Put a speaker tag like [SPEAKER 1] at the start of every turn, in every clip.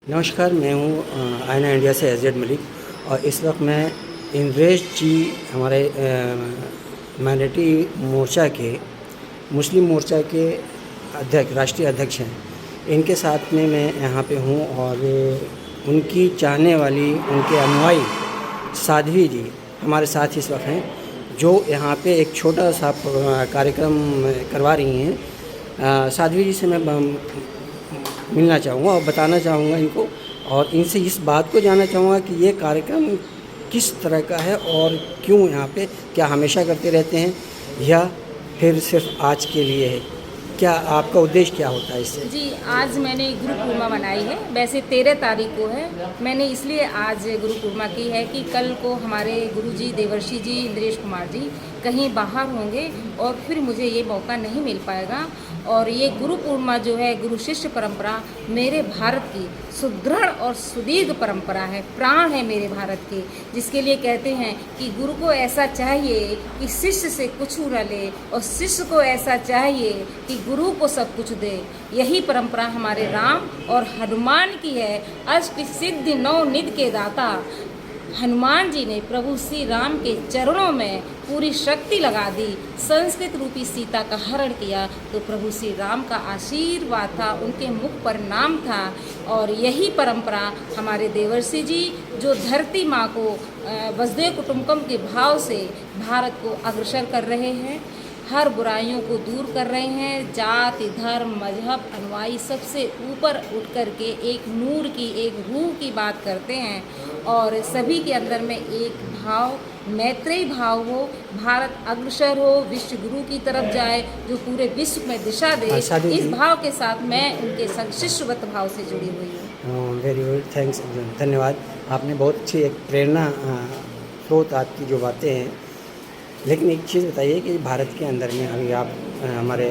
[SPEAKER 1] नमस्कार, मैं हूँ आईना इंडिया से एजेड मलिक और इस वक्त मैं इंद्रेश जी हमारे माइनॉरिटी मोर्चा के मुस्लिम मोर्चा के अध्यक्ष राष्ट्रीय अध्यक्ष हैं। इनके साथ में मैं यहाँ पे हूँ और उनकी चाहने वाली उनके अनुयायी साध्वी जी हमारे साथ इस वक्त हैं, जो यहाँ पे एक छोटा सा कार्यक्रम करवा रही हैं। साध्वी जी से मैं मिलना चाहूँगा और बताना चाहूँगा इनको, और इनसे इस बात को जानना चाहूँगा कि ये कार्यक्रम किस तरह का है और क्यों यहाँ पे, क्या हमेशा करते रहते हैं या फिर सिर्फ आज के लिए है, क्या आपका उद्देश्य क्या होता है इससे?
[SPEAKER 2] जी, आज मैंने गुरु पूर्णिमा मनाई है। वैसे 13 तारीख को है। मैंने इसलिए आज गुरु पूर्णिमा की है कि कल को हमारे गुरुजी देवर्षि जी इंद्रेश कुमार जी कहीं बाहर होंगे और फिर मुझे ये मौका नहीं मिल पाएगा। और ये गुरु पूर्णिमा जो है, गुरु शिष्य परंपरा मेरे भारत की सुदृढ़ और सुदीर्घ परंपरा है, प्राण है मेरे भारत के, जिसके लिए कहते हैं कि गुरु को ऐसा चाहिए कि शिष्य से कुछ न ले और शिष्य को ऐसा चाहिए कि गुरु को सब कुछ दे। यही परंपरा हमारे राम और हनुमान की है। अष्ट सिद्धि नौ निधि के दाता हनुमान जी ने प्रभु श्री राम के चरणों में पूरी शक्ति लगा दी, संस्कृत रूपी सीता का हरण किया, तो प्रभु श्री राम का आशीर्वाद था, उनके मुख पर नाम था। और यही परंपरा हमारे देवर्षि जी, जो धरती माँ को वसुधैव कुटुंबकम के भाव से भारत को अग्रसर कर रहे हैं, हर बुराइयों को दूर कर रहे हैं, जाति धर्म मजहब अनुयायी सबसे ऊपर उठ कर के एक नूर की, एक रूह की बात करते हैं और सभी के अंदर में एक भाव, मैत्रेयी भाव हो, भारत अग्रसर हो, विश्व गुरु की तरफ जाए, जो पूरे विश्व में दिशा दे। इस भाव के साथ मैं उनके संग शिष्यवत भाव से जुड़ी हुई हूँ।
[SPEAKER 1] वेरी गुड, थैंक्स, धन्यवाद। आपने बहुत अच्छी एक प्रेरणा स्रोत आपकी जो बातें हैं। लेकिन एक चीज़ बताइए कि भारत के अंदर में अभी आप हमारे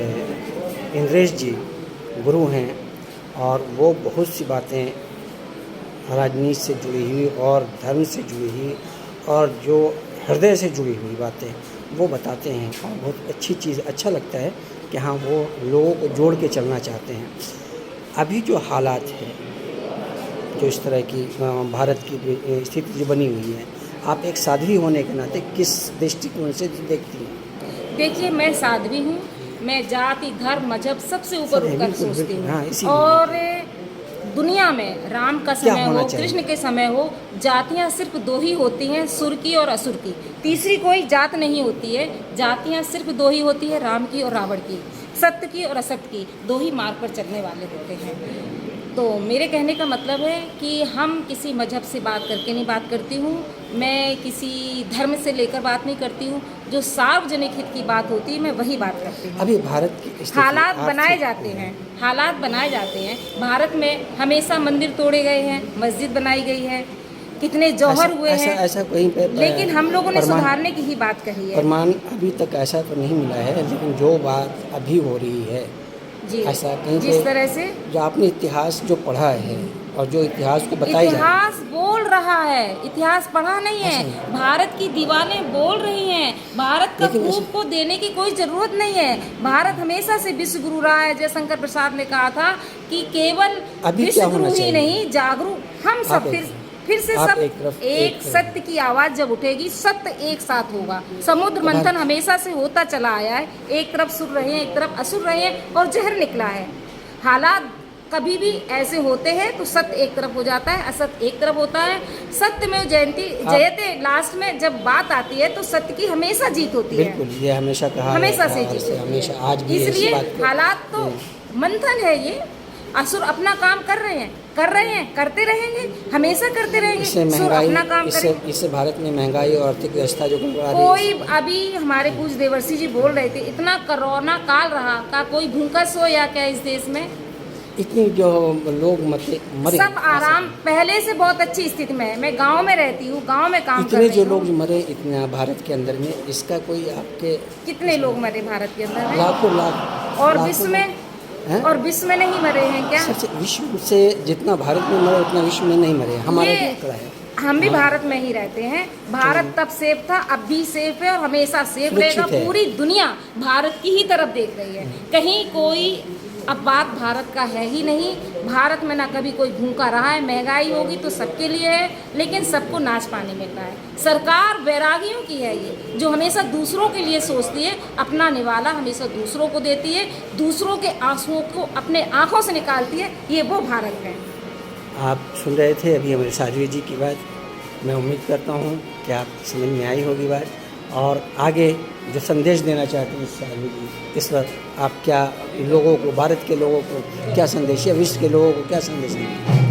[SPEAKER 1] इंद्रेश जी गुरु हैं और वो बहुत सी बातें राजनीति से जुड़ी हुई और धर्म से जुड़ी हुई और जो हृदय से जुड़ी हुई बातें वो बताते हैं और बहुत अच्छी चीज़, अच्छा लगता है कि हाँ, वो लोगों को जोड़ के चलना चाहते हैं। अभी जो हालात है, जो इस तरह की भारत की स्थिति जो बनी हुई है, आप एक साध्वी होने के नाते किस दृष्टिकोण से देखती हैं?
[SPEAKER 2] देखिए, मैं साध्वी हूँ, मैं जाति धर्म मजहब सबसे ऊपर उठकर सोचती हूँ।
[SPEAKER 1] हाँ,
[SPEAKER 2] और दुनिया में राम का समय हो, कृष्ण के समय हो, जातियाँ सिर्फ दो ही होती हैं, सुर की और असुर की। तीसरी कोई जात नहीं होती है। जातियाँ सिर्फ दो ही होती है, राम की और रावण की, सत्य की और असत्य की। दो ही मार्ग पर चलने वाले होते हैं। तो मेरे कहने का मतलब है कि हम किसी मजहब से बात करके नहीं बात करती हूँ, मैं किसी धर्म से लेकर बात नहीं करती हूँ। जो सार्वजनिक हित की बात होती है, मैं वही बात करती हूँ।
[SPEAKER 1] अभी भारत की
[SPEAKER 2] हालात बनाए जाते हैं, हालात बनाए जाते हैं। भारत में हमेशा मंदिर तोड़े गए हैं, मस्जिद बनाई गई है, कितने जौहर हुए हैं,
[SPEAKER 1] ऐसा कहीं पे,
[SPEAKER 2] लेकिन हम लोगों ने सुधारने की ही बात कही है।
[SPEAKER 1] प्रमाण अभी तक ऐसा तो नहीं मिला है, लेकिन जो बात अभी हो रही है
[SPEAKER 2] जी,
[SPEAKER 1] ऐसा कहीं
[SPEAKER 2] जिस तरह से
[SPEAKER 1] जो आपने इतिहास जो पढ़ा है और जो इतिहास को बताई
[SPEAKER 2] इतिहास बोल रहा है, इतिहास पढ़ा नहीं है। भारत की दीवानें बोल रही हैं। भारत का प्रूफ को देने की कोई जरूरत नहीं है। भारत हमेशा से विश्व गुरु रहा है। जयशंकर प्रसाद ने कहा था कि केवल विश्व गुरु ही नहीं, जागरूक हम सब फिर से सब एक सत्य की आवाज जब उठेगी, सत्य एक साथ होगा। समुद्र मंथन हमेशा से होता चला आया है। एक तरफ सुर रहे हैं, एक तरफ असुर रहे हैं और जहर निकला है। हालात कभी भी ऐसे होते हैं तो सत्य एक तरफ हो जाता है, असत्य एक तरफ होता है। सत्य में जयते, लास्ट में जब बात आती है तो सत्य की हमेशा जीत होती है।
[SPEAKER 1] बिल्कुल, ये हमेशा कहा,
[SPEAKER 2] हमेशा से जीत,
[SPEAKER 1] हमेशा आज भी।
[SPEAKER 2] इसलिए हालात तो मंथन है। ये असुर अपना काम कर रहे हैं, करते रहेंगे, हमेशा करते रहेंगे। अपना काम करें।
[SPEAKER 1] इससे भारत में महंगाई और आर्थिक व्यवस्था जो
[SPEAKER 2] कोई, अभी हमारे पूज्य देवर्षि जी बोल रहे थे, इतना कोरोना काल रहा, का कोई भूखा सोया क्या इस देश में?
[SPEAKER 1] इतनी जो लोग मरे,
[SPEAKER 2] सब आराम, पहले से बहुत अच्छी स्थिति में है। मैं गांव में रहती हूँ, गांव में काम कर रही हूँ।
[SPEAKER 1] इतने जो लोग मरे इतना भारत के अंदर में, इसका कोई आपके
[SPEAKER 2] कितने लोग मरे भारत के अंदर में?
[SPEAKER 1] लाखों लाख।
[SPEAKER 2] और विश्व में है? और विश्व में नहीं मरे हैं क्या?
[SPEAKER 1] विश्व से जितना भारत में मरे उतना विश्व में नहीं मरे। हमारा क्या है,
[SPEAKER 2] हम भी भारत में ही रहते हैं। भारत तब सेफ था, अब भी सेफ है और हमेशा सेफ रहेगा। पूरी दुनिया भारत की ही तरफ देख रही है। कहीं कोई अब बात भारत का है ही नहीं। भारत में ना कभी कोई भूखा रहा है। महंगाई होगी तो सबके लिए है, लेकिन सबको नाच पानी मिल रहा है। सरकार वैरागियों की है ये, जो हमेशा दूसरों के लिए सोचती है, अपना निवाला हमेशा दूसरों को देती है, दूसरों के आंसुओं को अपने आंखों से निकालती है। ये वो भारत है।
[SPEAKER 1] आप सुन रहे थे अभी हमारे साध्वी जी की बात। मैं उम्मीद करता हूँ कि आप समझ में आई होगी बात, और आगे जो संदेश देना चाहते हैं साध्वी जी, इस वक्त आप क्या लोगों को, भारत के लोगों को क्या संदेश, या विश्व के लोगों को क्या संदेश देंगे?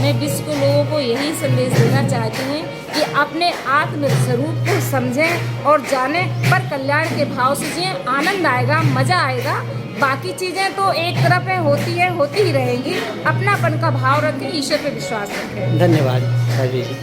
[SPEAKER 2] मैं विश्व के लोगों को यही संदेश देना चाहती हूँ कि अपने आत्म स्वरूप को समझें और जानें, पर कल्याण के भाव से जिएं। आनंद आएगा, मज़ा आएगा। बाकी चीज़ें तो एक तरफ है, होती ही रहेंगी। अपनापन का भाव रखें, ईश्वर पे विश्वास रखें।
[SPEAKER 1] धन्यवाद साध्वी जी।